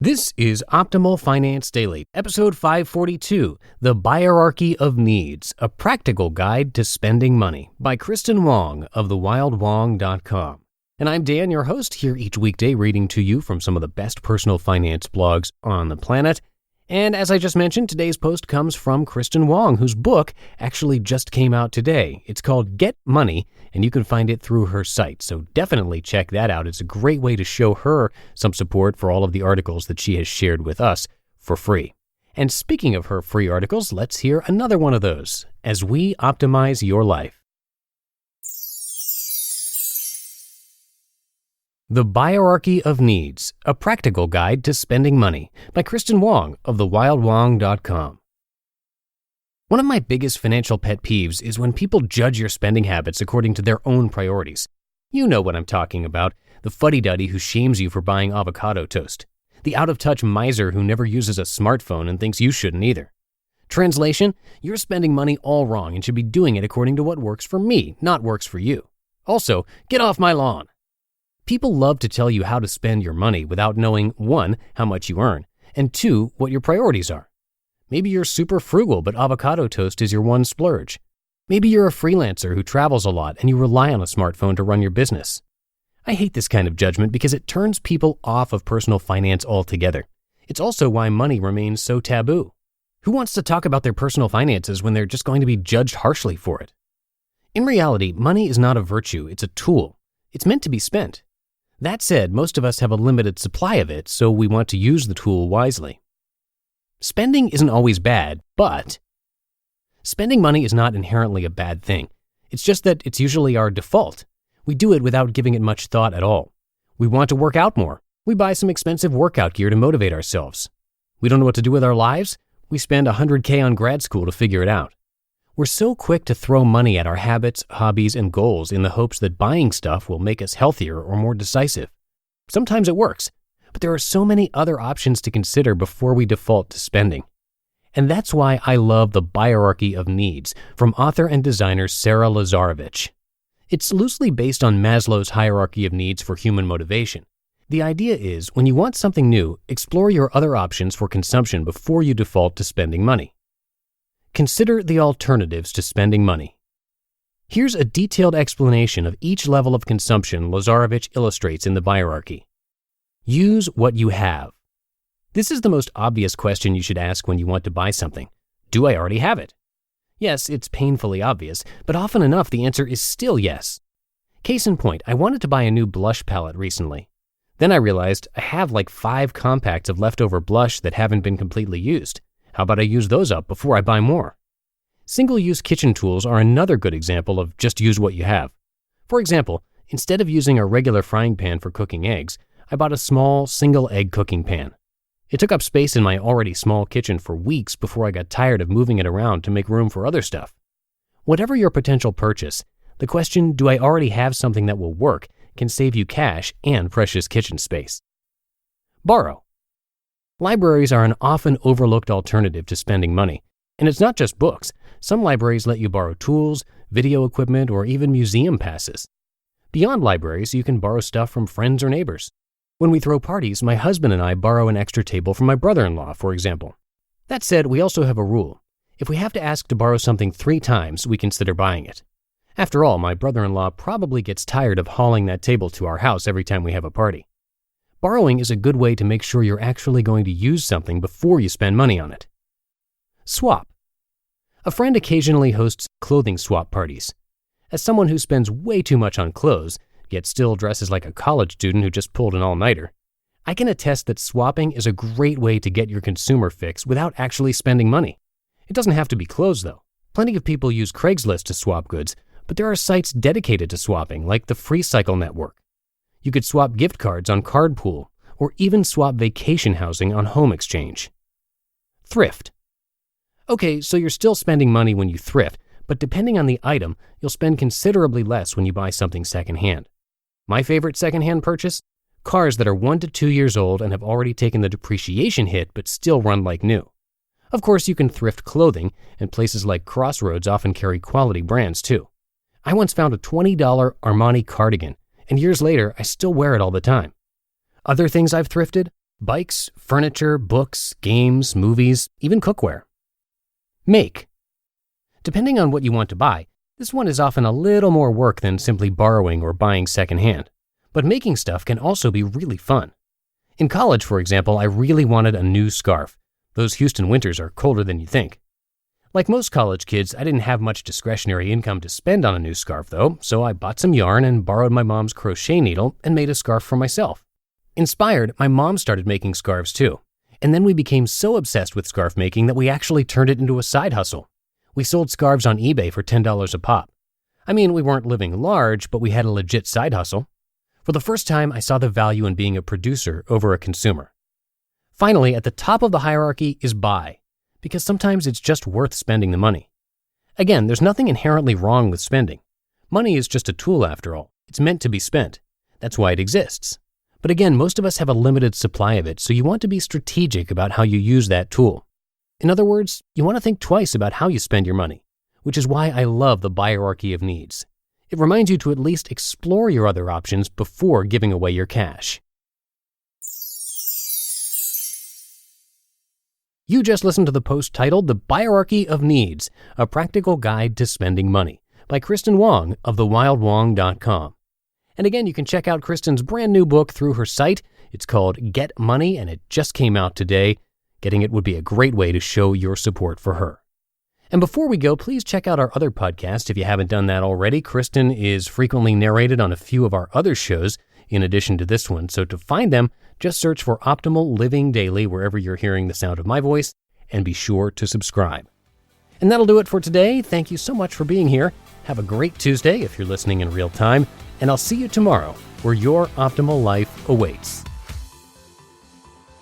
This is Optimal Finance Daily, episode 542, The Buyerarchy of Needs, a practical guide to spending money, by Kristin Wong of thewildwong.com. And I'm Dan, your host, here each weekday reading to you from some of the best personal finance blogs on the planet. And as I just mentioned, today's post comes from Kristin Wong, whose book actually just came out today. It's called Get Money, and you can find it through her site. So definitely check that out. It's a great way to show her some support for all of the articles that she has shared with us for free. And speaking of her free articles, let's hear another one of those as we optimize your life. The Buyerarchy of Needs, a practical guide to spending money, by Kristin Wong of thewildwong.com. One of my biggest financial pet peeves is when people judge your spending habits according to their own priorities. You know what I'm talking about, the fuddy-duddy who shames you for buying avocado toast, the out-of-touch miser who never uses a smartphone and thinks you shouldn't either. Translation, you're spending money all wrong and should be doing it according to what works for me, not works for you. Also, get off my lawn. People love to tell you how to spend your money without knowing, 1, how much you earn, and 2, what your priorities are. Maybe you're super frugal, but avocado toast is your one splurge. Maybe you're a freelancer who travels a lot and you rely on a smartphone to run your business. I hate this kind of judgment because it turns people off of personal finance altogether. It's also why money remains so taboo. Who wants to talk about their personal finances when they're just going to be judged harshly for it? In reality, money is not a virtue, it's a tool. It's meant to be spent. That said, most of us have a limited supply of it, so we want to use the tool wisely. Spending isn't always bad, but spending money is not inherently a bad thing. It's just that it's usually our default. We do it without giving it much thought at all. We want to work out more. We buy some expensive workout gear to motivate ourselves. We don't know what to do with our lives? We spend $100K on grad school to figure it out. We're so quick to throw money at our habits, hobbies, and goals in the hopes that buying stuff will make us healthier or more decisive. Sometimes it works, but there are so many other options to consider before we default to spending. And that's why I love The Buyerarchy of Needs from author and designer Sara Lazarevich. It's loosely based on Maslow's hierarchy of needs for human motivation. The idea is, when you want something new, explore your other options for consumption before you default to spending money. Consider the alternatives to spending money. Here's a detailed explanation of each level of consumption Lazarevich illustrates in the Buyerarchy. Use what you have. This is the most obvious question you should ask when you want to buy something. Do I already have it? Yes, it's painfully obvious, but often enough the answer is still yes. Case in point, I wanted to buy a new blush palette recently. Then I realized I have like 5 compacts of leftover blush that haven't been completely used. How about I use those up before I buy more? Single-use kitchen tools are another good example of just use what you have. For example, instead of using a regular frying pan for cooking eggs, I bought a small single-egg cooking pan. It took up space in my already small kitchen for weeks before I got tired of moving it around to make room for other stuff. Whatever your potential purchase, the question, do I already have something that will work, can save you cash and precious kitchen space. Borrow. Libraries are an often overlooked alternative to spending money. And it's not just books. Some libraries let you borrow tools, video equipment, or even museum passes. Beyond libraries, you can borrow stuff from friends or neighbors. When we throw parties, my husband and I borrow an extra table from my brother-in-law, for example. That said, we also have a rule. If we have to ask to borrow something 3 times, we consider buying it. After all, my brother-in-law probably gets tired of hauling that table to our house every time we have a party. Borrowing is a good way to make sure you're actually going to use something before you spend money on it. Swap. A friend occasionally hosts clothing swap parties. As someone who spends way too much on clothes, yet still dresses like a college student who just pulled an all-nighter, I can attest that swapping is a great way to get your consumer fix without actually spending money. It doesn't have to be clothes, though. Plenty of people use Craigslist to swap goods, but there are sites dedicated to swapping, like the FreeCycle Network. You could swap gift cards on Cardpool, or even swap vacation housing on Home Exchange. Thrift. Okay, so you're still spending money when you thrift, but depending on the item, you'll spend considerably less when you buy something secondhand. My favorite secondhand purchase? Cars that are 1 to 2 years old and have already taken the depreciation hit but still run like new. Of course, you can thrift clothing, and places like Crossroads often carry quality brands too. I once found a $20 Armani cardigan, and years later, I still wear it all the time. Other things I've thrifted? Bikes, furniture, books, games, movies, even cookware. Make. Depending on what you want to buy, this one is often a little more work than simply borrowing or buying secondhand. But making stuff can also be really fun. In college, for example, I really wanted a new scarf. Those Houston winters are colder than you think. Like most college kids, I didn't have much discretionary income to spend on a new scarf though, so I bought some yarn and borrowed my mom's crochet needle and made a scarf for myself. Inspired, my mom started making scarves too. And then we became so obsessed with scarf making that we actually turned it into a side hustle. We sold scarves on eBay for $10 a pop. I mean, we weren't living large, but we had a legit side hustle. For the first time, I saw the value in being a producer over a consumer. Finally, at the top of the hierarchy is buy, because sometimes it's just worth spending the money. Again, there's nothing inherently wrong with spending. Money is just a tool after all. It's meant to be spent. That's why it exists. But again, most of us have a limited supply of it, so you want to be strategic about how you use that tool. In other words, you want to think twice about how you spend your money, which is why I love the Buyerarchy of Needs. It reminds you to at least explore your other options before giving away your cash. You just listened to the post titled The Buyerarchy of Needs, A Practical Guide to Spending Money by Kristin Wong of thewildwong.com. And again, you can check out Kristin's brand new book through her site. It's called Get Money, and it just came out today. Getting it would be a great way to show your support for her. And before we go, please check out our other podcast if you haven't done that already. Kristin is frequently narrated on a few of our other shows in addition to this one. So to find them, just search for Optimal Living Daily wherever you're hearing the sound of my voice, and be sure to subscribe. And that'll do it for today. Thank you so much for being here. Have a great Tuesday if you're listening in real time, and I'll see you tomorrow where your optimal life awaits.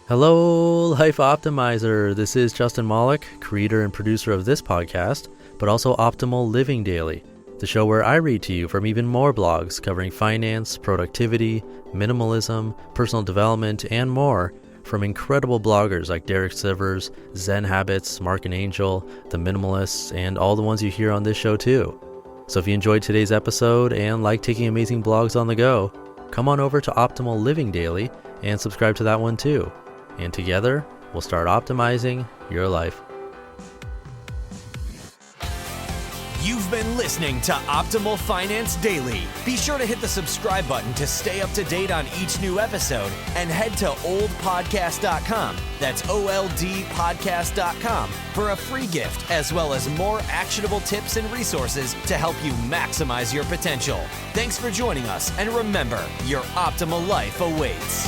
Hello, Life Optimizer. This is Justin Malik, creator and producer of this podcast, but also Optimal Living Daily, the show where I read to you from even more blogs covering finance, productivity, minimalism, personal development, and more from incredible bloggers like Derek Sivers, Zen Habits, Mark and Angel, The Minimalists, and all the ones you hear on this show too. So if you enjoyed today's episode and like taking amazing blogs on the go, come on over to Optimal Living Daily and subscribe to that one too. And together, we'll start optimizing your life. You've been listening to Optimal Finance Daily. Be sure to hit the subscribe button to stay up to date on each new episode, and head to oldpodcast.com, that's OLDpodcast.com, for a free gift as well as more actionable tips and resources to help you maximize your potential. Thanks for joining us, and remember, your optimal life awaits.